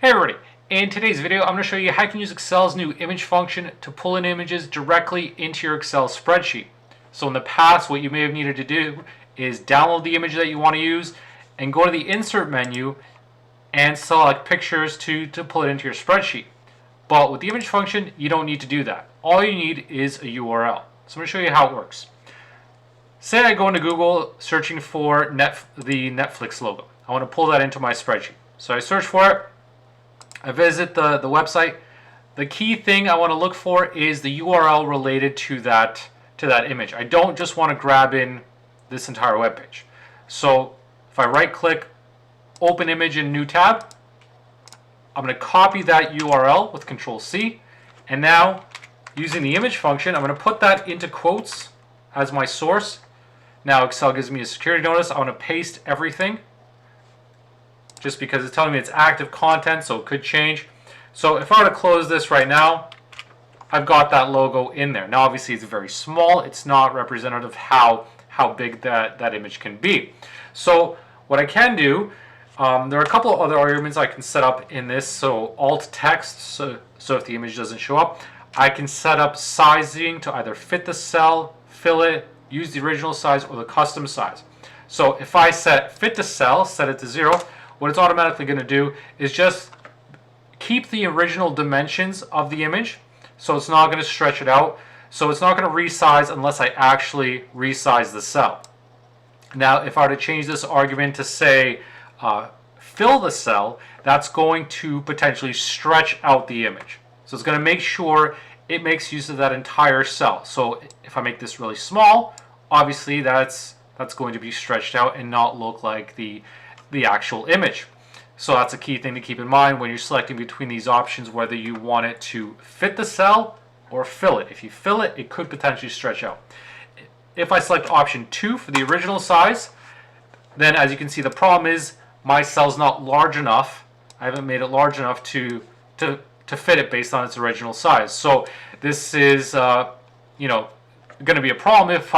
Hey everybody, in today's video I'm going to show you how you can use Excel's new image function to pull in images directly into your Excel spreadsheet. So in the past what you may have needed to do is download the image that you want to use and go to the insert menu and select pictures to pull it into your spreadsheet. But with the image function you don't need to do that. All you need is a URL. So I'm going to show you how it works. Say I go into Google searching for the Netflix logo. I want to pull that into my spreadsheet. So I search for it. I visit the website. The key thing I want to look for is the URL related to that image. I don't just want to grab in this entire web page. So if I right click, open image in new tab, I'm going to copy that URL with Control C, and now using the image function I'm going to put that into quotes as my source. Now Excel gives me a security notice. I want to paste everything, just because it's telling me it's active content, so it could change. So if I were to close this right now, I've got that logo in there. Now obviously it's very small. It's not representative of how big that image can be. So what I can do, there are a couple of other arguments I can set up in this. So alt text, so if the image doesn't show up, I can set up sizing to either fit the cell, fill it, use the original size or the custom size. So if I set fit the cell, set it to 0, what it's automatically going to do is just keep the original dimensions of the image, so it's not going to stretch it out. So it's not going to resize unless I actually resize the cell. Now if I were to change this argument to say fill the cell, that's going to potentially stretch out the image. So it's going to make sure it makes use of that entire cell. So if I make this really small, obviously that's going to be stretched out and not look like the actual image. So that's a key thing to keep in mind when you're selecting between these options, whether you want it to fit the cell or fill it. If you fill it, it could potentially stretch out. If I select option 2 for the original size, then as you can see, the problem is my cell's not large enough. I haven't made it large enough to fit it based on its original size. So this is going to be a problem if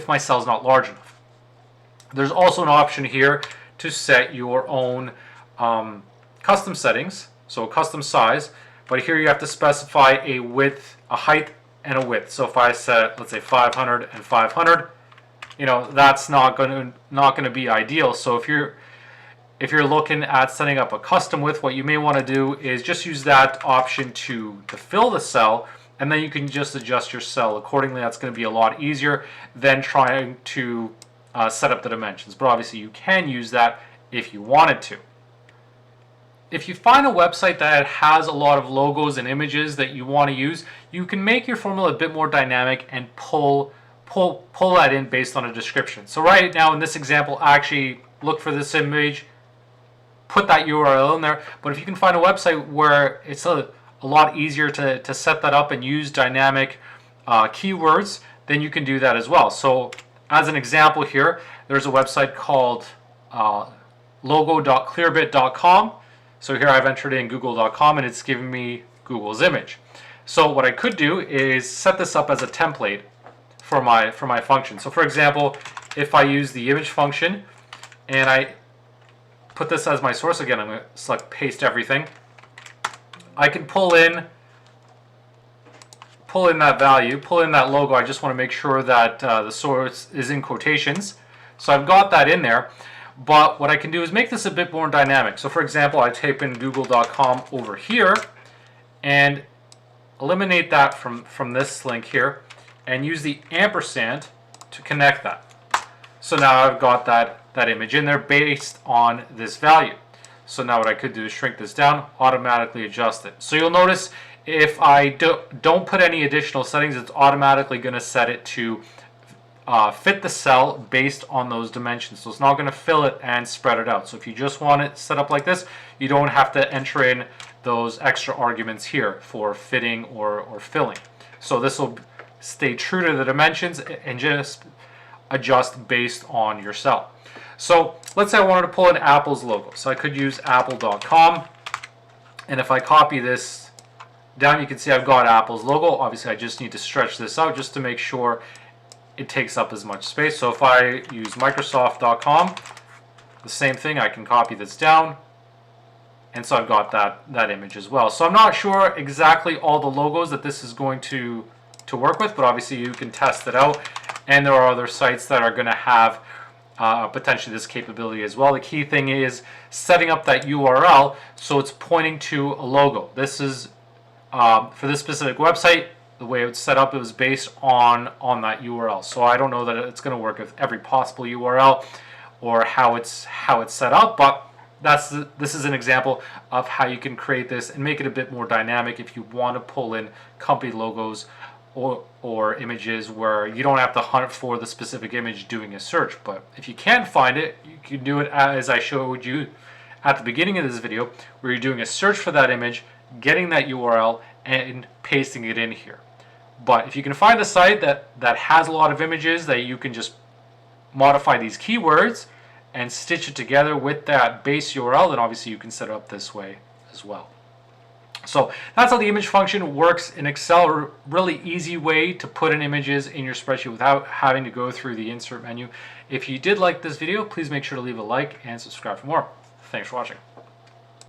my cell's not large enough. There's also an option here to set your own custom settings, so a custom size, but here you have to specify a width, a height, and a width. So if I set, let's say 500 and 500, that's not going to be ideal. So if you're looking at setting up a custom width, what you may want to do is just use that option to fill the cell, and then you can just adjust your cell accordingly. That's going to be a lot easier than trying to set up the dimensions, but obviously you can use that if you wanted to. If you find a website that has a lot of logos and images that you want to use, you can make your formula a bit more dynamic and pull that in based on a description. So right now in this example, I actually look for this image, put that URL in there, but if you can find a website where it's a lot easier to set that up and use dynamic keywords, then you can do that as well. So as an example here, there's a website called logo.clearbit.com. So here I've entered in google.com and it's giving me Google's image. So what I could do is set this up as a template for my function. So for example, if I use the image function and I put this as my source, again I'm going to select paste everything, I can pull in that value, pull in that logo. I just want to make sure that the source is in quotations. So I've got that in there, but what I can do is make this a bit more dynamic. So for example, I type in google.com over here and eliminate that from this link here and use the ampersand to connect that. So now I've got that image in there based on this value. So now what I could do is shrink this down, automatically adjust it. So you'll notice if I don't put any additional settings, it's automatically going to set it to fit the cell based on those dimensions. So it's not going to fill it and spread it out. So if you just want it set up like this, you don't have to enter in those extra arguments here for fitting or filling. So this will stay true to the dimensions and just adjust based on your cell. So let's say I wanted to pull in Apple's logo. So I could use apple.com, and if I copy this down, you can see I've got Apple's logo. Obviously I just need to stretch this out just to make sure it takes up as much space. So if I use Microsoft.com, the same thing, I can copy this down, And so I've got that image as well. So I'm not sure exactly all the logos that this is going to work with, but obviously you can test it out. And there are other sites that are going to have potentially this capability as well. The key thing is setting up that URL so it's pointing to a logo. This is for this specific website. The way it's set up, it was based on that URL. So I don't know that it's going to work with every possible URL or how it's set up, but this is an example of how you can create this and make it a bit more dynamic if you want to pull in company logos or images where you don't have to hunt for the specific image doing a search. But if you can't find it, you can do it as I showed you at the beginning of this video, where you're doing a search for that image, getting that URL, and pasting it in here. But if you can find a site that has a lot of images that you can just modify these keywords and stitch it together with that base URL, then obviously you can set it up this way as well. So that's how the image function works in Excel. A really easy way to put in images in your spreadsheet without having to go through the insert menu. If you did like this video, please make sure to leave a like and subscribe for more. Thanks for watching.